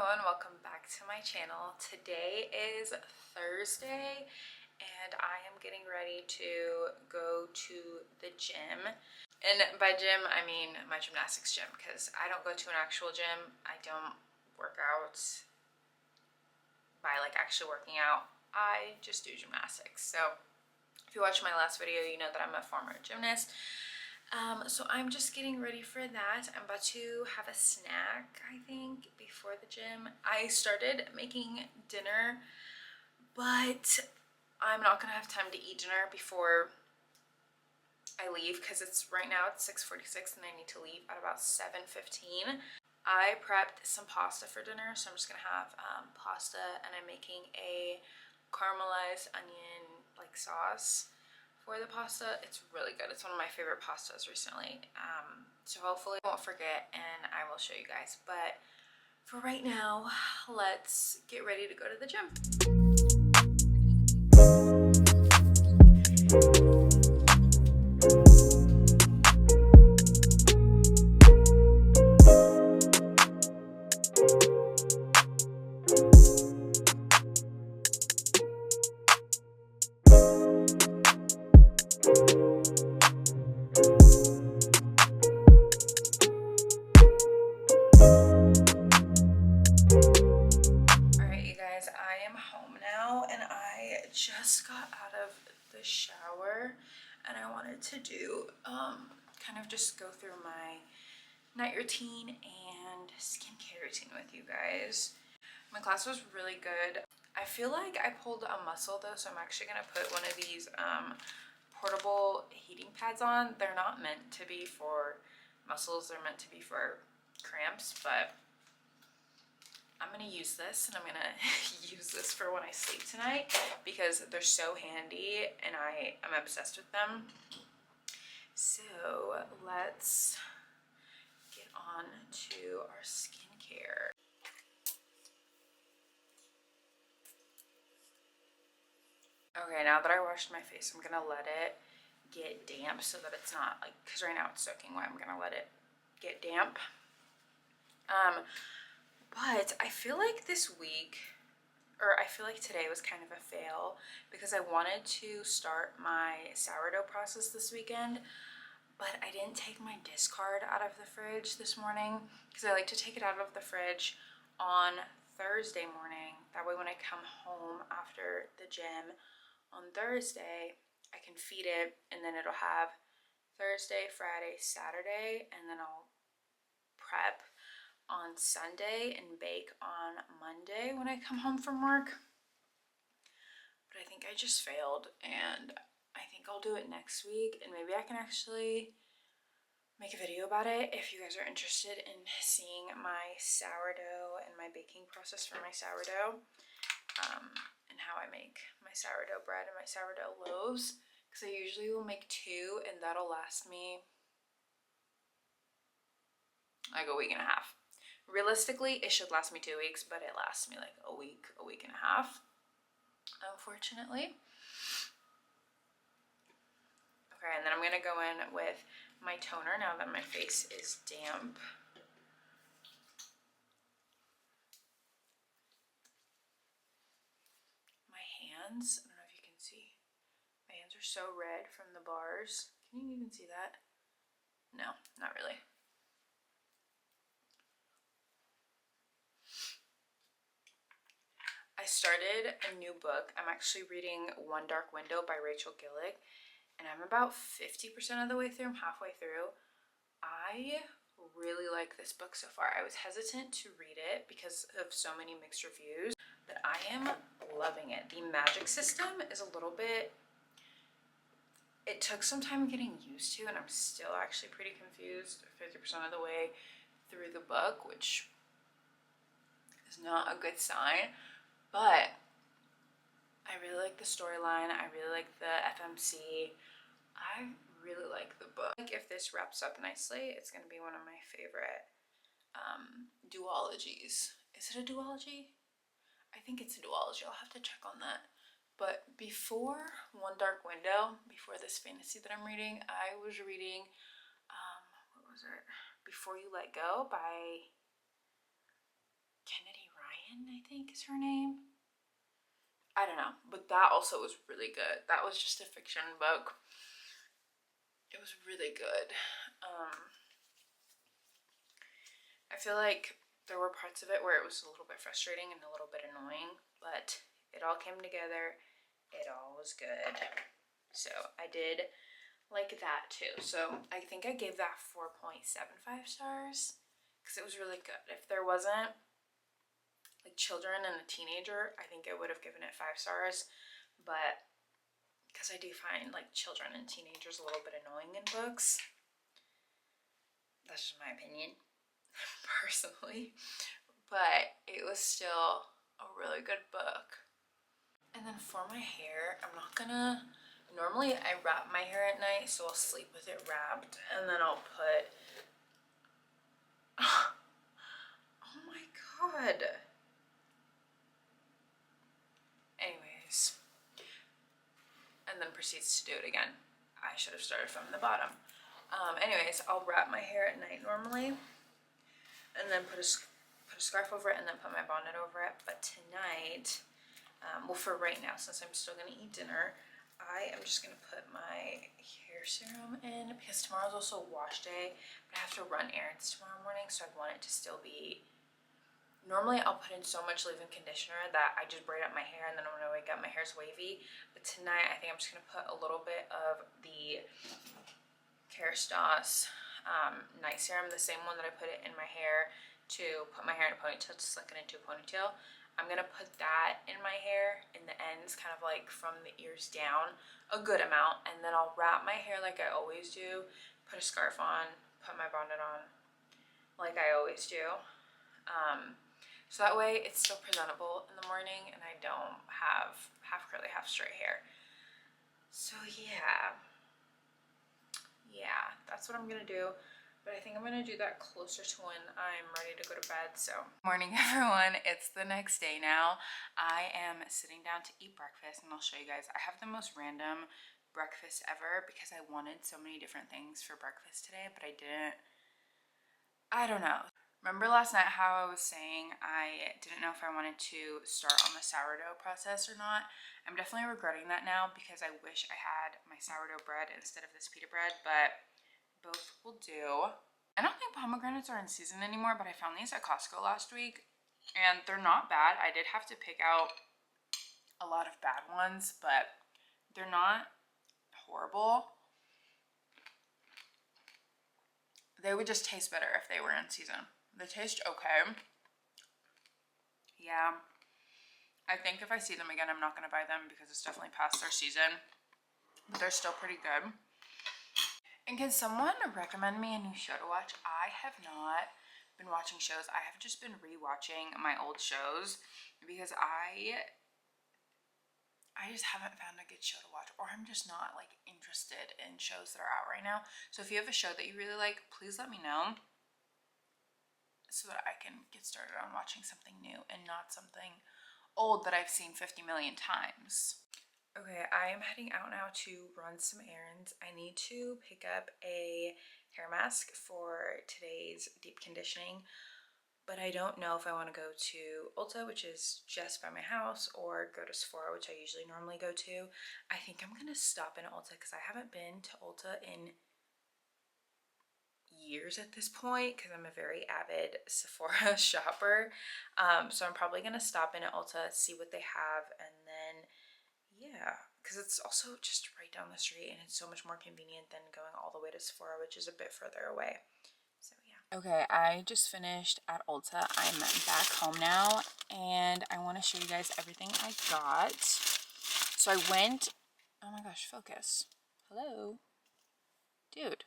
everyone, welcome back to my channel. Today is Thursday and I am getting ready to go to the gym. And by gym, I mean my gymnastics gym, because I don't go to an actual gym. I don't work out by like actually working out. I just do gymnastics. So if you watched my last video, you know that I'm a former gymnast. So I'm just getting ready for that. I'm about to have a snack, I think, before the gym. I started making dinner, but I'm not gonna have time to eat dinner before I leave, because right now it's 6:46 and I need to leave at about 7:15. I prepped some pasta for dinner, so I'm just gonna have pasta, and I'm making a caramelized onion like sauce for the pasta. It's really good. It's one of my favorite pastas recently. So hopefully I won't forget and I will show you guys. But for right now, let's get ready to go to the gym. Just got out of the shower and I wanted to do kind of just go through my night routine and skincare routine with you guys. My class was really good. I feel like I pulled a muscle though, so I'm actually gonna put one of these portable heating pads on. They're not meant to be for muscles, they're meant to be for cramps, but I'm gonna use this, and I'm gonna use this for when I sleep tonight because they're so handy and I'm obsessed with them. So let's get on to our skincare. Okay, now that I washed my face, I'm gonna let it get damp so that it's not like, because right now it's soaking wet, I'm gonna let it get damp. But I feel like this week, or I feel like today was kind of a fail because I wanted to start my sourdough process this weekend, but I didn't take my discard out of the fridge this morning because I like to take it out of the fridge on Thursday morning. That way when I come home after the gym on Thursday, I can feed it and then it'll have Thursday, Friday, Saturday, and then I'll prep on Sunday and bake on Monday when I come home from work. But I think I just failed, and I think I'll do it next week, and maybe I can actually make a video about it if you guys are interested in seeing my sourdough and my baking process for my sourdough, and how I make my sourdough bread and my sourdough loaves, because I usually will make 2 and that'll last me like a week and a half. Realistically, it should last me 2 weeks, but it lasts me like a week and a half, unfortunately. Okay, and then I'm gonna go in with my toner now that my face is damp. My hands, I don't know if you can see, my hands are so red from the bars. Can you even see that? No, not really. I started a new book. I'm actually reading One Dark Window by Rachel Gillick, and I'm about 50% of the way through. I'm halfway through. I really like this book so far. I was hesitant to read it because of so many mixed reviews, but I am loving it. The magic system is a little bit, it took some time getting used to, and I'm still actually pretty confused 50% of the way through the book, which is not a good sign. But I really like the storyline. I really like the FMC. I really like the book. Like, if this wraps up nicely, it's gonna be one of my favorite duologies. Is it a duology? I think it's a duology. I'll have to check on that. But before One Dark Window, before this fantasy that I'm reading, I was reading what was it? Before You Let Go by Kennedy Lynn, I think is her name. I don't know, but that also was really good. That was just a fiction book. It was really good. I feel like there were parts of it where it was a little bit frustrating and a little bit annoying, but it all came together. It all was good. So I did like that too. So I think I gave that 4.75 stars because it was really good. If there wasn't like children and a teenager, I think I would have given it 5 stars, but because I do find like children and teenagers a little bit annoying in books. That's just my opinion personally, but it was still a really good book. And then for my hair, I'm not gonna, normally I wrap my hair at night, so I'll sleep with it wrapped, and then I'll put, oh my god. Anyways, and then proceeds to do it again. I should have started from the bottom. Anyways, I'll wrap my hair at night normally, and then put a scarf over it, and then put my bonnet over it. But tonight, well, for right now, since I'm still gonna eat dinner, I am just gonna put my hair serum in because tomorrow's also wash day, but I have to run errands tomorrow morning, so I want it to still be. Normally I'll put in so much leave-in conditioner that I just braid up my hair, and then when I wake up my hair's wavy. But tonight I think I'm just gonna put a little bit of the Kerastase night serum, the same one that I put it in my hair to put my hair in a ponytail, to slick it into a ponytail. I'm gonna put that in my hair in the ends, kind of like from the ears down, a good amount, and then I'll wrap my hair like I always do, put a scarf on, put my bonnet on like I always do. So that way it's still presentable in the morning and I don't have half curly, half straight hair. So yeah, that's what I'm gonna do. But I think I'm gonna do that closer to when I'm ready to go to bed. So morning everyone, it's the next day now. I am sitting down to eat breakfast, and I'll show you guys. I have the most random breakfast ever because I wanted so many different things for breakfast today, but I didn't. I don't know. Remember last night how I was saying I didn't know if I wanted to start on the sourdough process or not? I'm definitely regretting that now because I wish I had my sourdough bread instead of this pita bread, but both will do. I don't think pomegranates are in season anymore, but I found these at Costco last week and they're not bad. I did have to pick out a lot of bad ones, but they're not horrible. They would just taste better if they were in season. They taste okay. Yeah. I think if I see them again, I'm not going to buy them because it's definitely past their season. But they're still pretty good. And can someone recommend me a new show to watch? I have not been watching shows. I have just been rewatching my old shows because I just haven't found a good show to watch, or I'm just not like interested in shows that are out right now. So if you have a show that you really like, please let me know so that I can get started on watching something new and not something old that I've seen 50 million times. Okay, I am heading out now to run some errands. I need to pick up a hair mask for today's deep conditioning, but I don't know if I want to go to Ulta, which is just by my house, or go to Sephora, which I usually normally go to. I think I'm gonna stop in Ulta because I haven't been to Ulta in years at this point because I'm a very avid Sephora shopper. So I'm probably gonna stop in at Ulta, see what they have, and then yeah, because it's also just right down the street and it's so much more convenient than going all the way to Sephora, which is a bit further away. So yeah. Okay, I just finished at Ulta. I'm back home now and I want to show you guys everything I got. So I went, oh my gosh, focus. Hello, dude.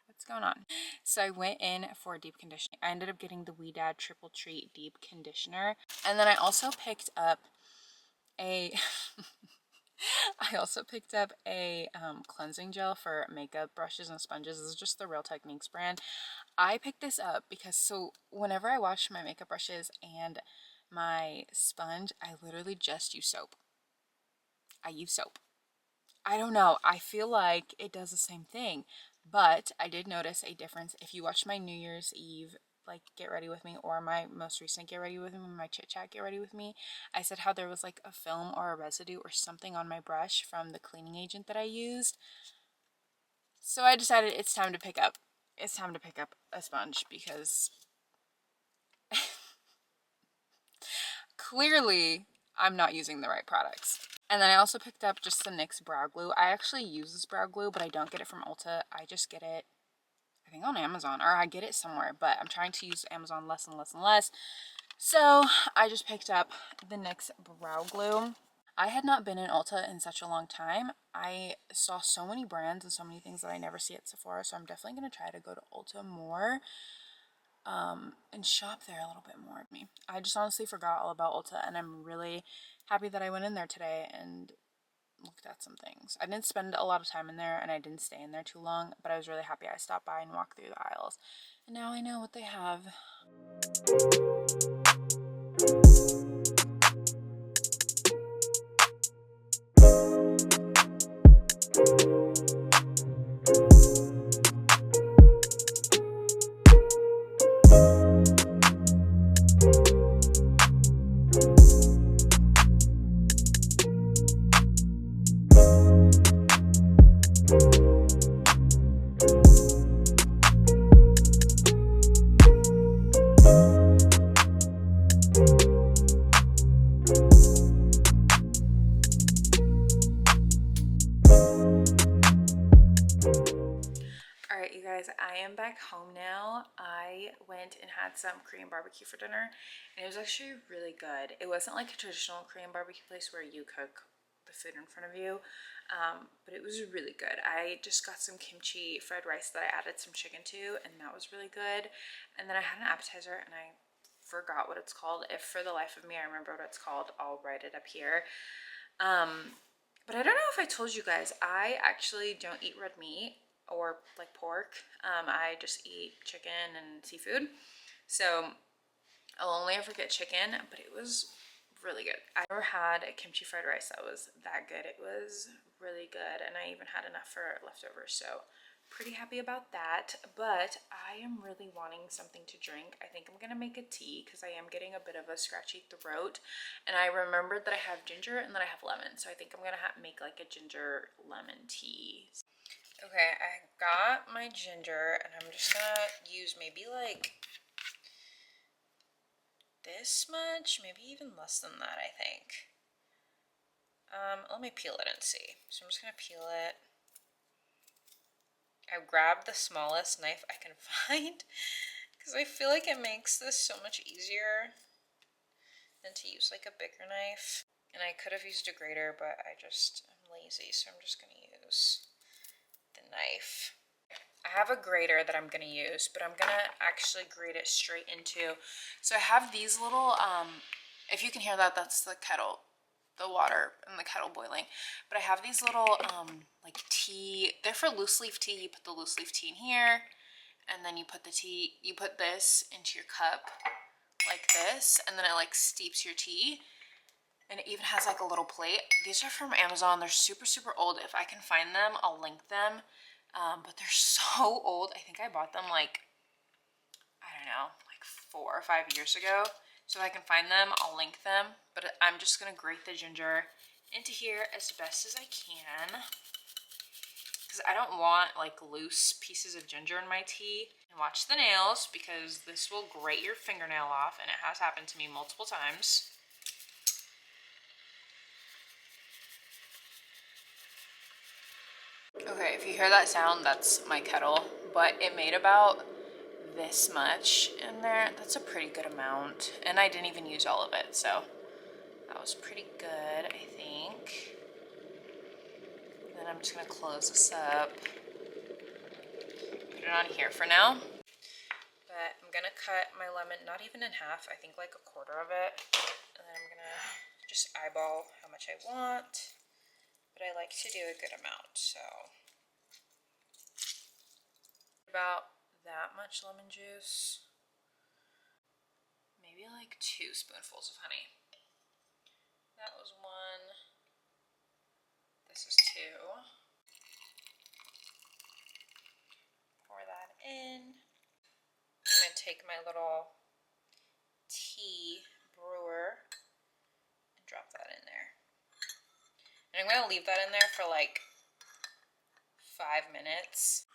What's going on? So I went in for deep conditioning. I ended up getting the Dad Triple Treat Deep Conditioner. And then I also picked up a cleansing gel for makeup brushes and sponges. This is just the Real Techniques brand. I picked this up because so whenever I wash my makeup brushes and my sponge, I literally just use soap. I use soap. I don't know. I feel like it does the same thing. But I did notice a difference. If you watched my New Year's Eve like Get Ready With Me, or my most recent Get Ready With Me, my Chit Chat Get Ready With Me, I said how there was like a film or a residue or something on my brush from the cleaning agent that I used. So I decided it's time to pick up a sponge, because clearly I'm not using the right products. And then I also picked up just the NYX brow glue. I actually use this brow glue, but I don't get it from Ulta. I just get it, I think, on Amazon, or I get it somewhere, but I'm trying to use Amazon less and less and less. So I just picked up the NYX brow glue. I had not been in Ulta in such a long time. I saw so many brands and so many things that I never see at Sephora, so I'm definitely going to try to go to Ulta more and shop there a little bit more. I just honestly forgot all about Ulta, and I'm really happy that I went in there today and looked at some things. I didn't spend a lot of time in there, and I didn't stay in there too long, but I was really happy I stopped by and walked through the aisles. And now I know what they have. Alright, you guys, I am back home now. I went and had some Korean barbecue for dinner, and it was actually really good. It wasn't like a traditional Korean barbecue place where you cook the food in front of you, but it was really good. I just got some kimchi fried rice that I added some chicken to, and that was really good. And then I had an appetizer, and I forgot what it's called. If for the life of me I remember what it's called, I'll write it up here. But I don't know if I told you guys, I actually don't eat red meat or like pork. I just eat chicken and seafood. So I'll only ever get chicken, but it was really good. I never had a kimchi fried rice that was that good. It was really good, and I even had enough for leftovers, so pretty happy about that. But I am really wanting something to drink. I think I'm gonna make a tea because I am getting a bit of a scratchy throat, and I remembered that I have ginger and that I have lemon, so I think I'm gonna make like a ginger lemon tea. Okay, I got my ginger, and I'm just gonna use maybe like this much, maybe even less than that, I think. Let me peel it and see. So I'm just gonna peel it. I grabbed the smallest knife I can find because I feel like it makes this so much easier than to use like a bigger knife. And I could have used a grater, but I'm lazy, so I'm just gonna use the knife. I have a grater that I'm gonna use, but I'm gonna actually grate it straight into. So I have these little, if you can hear that, that's the kettle, the water in the kettle boiling. But I have these little like tea, they're for loose leaf tea. You put the loose leaf tea in here, and then you put this into your cup like this, and then it like steeps your tea. And it even has like a little plate. These are from Amazon. They're super, super old. If I can find them, I'll link them. But they're so old. I think I bought them like, I don't know, like 4 or 5 years ago. So if I can find them, I'll link them. But I'm just gonna grate the ginger into here as best as I can, because I don't want like loose pieces of ginger in my tea. And watch the nails, because this will grate your fingernail off, and it has happened to me multiple times. Okay, if you hear that sound, that's my kettle, but it made about this much in there. That's a pretty good amount, and I didn't even use all of it, so that was pretty good, I think. Then I'm just gonna close this up, put it on here for now. But I'm gonna cut my lemon, not even in half, I think like a quarter of it, and then I'm gonna just eyeball how much I want, but I like to do a good amount, so about that much lemon juice, maybe like 2 spoonfuls of honey. That was 1, this is 2. Pour that in. I'm gonna take my little tea brewer and drop that in there. And I'm gonna leave that in there for like 5 minutes.